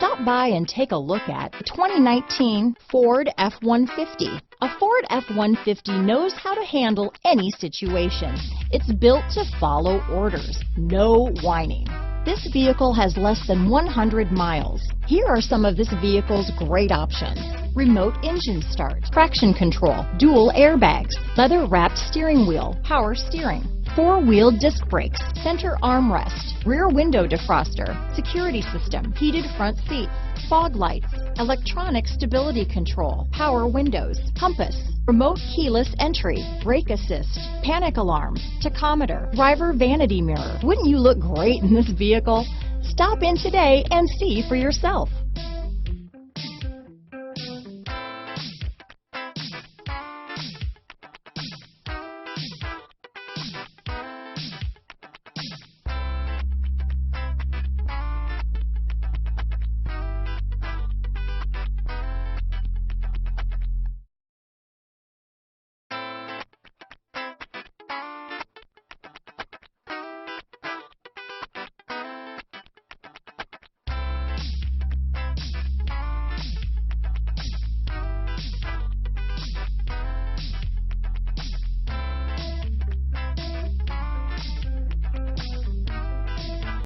Stop by and take a look at the 2019 Ford F-150. A Ford F-150 knows how to handle any situation. It's built to follow orders, no whining. This vehicle has less than 100 miles. Here are some of this vehicle's great options: remote engine start, traction control, dual airbags, leather-wrapped steering wheel, power steering, four-wheel disc brakes, center armrest, rear window defroster, security system, heated front seats, fog lights, electronic stability control, power windows, compass, remote keyless entry, brake assist, panic alarm, tachometer, driver vanity mirror. Wouldn't you look great in this vehicle? Stop in today and see for yourself.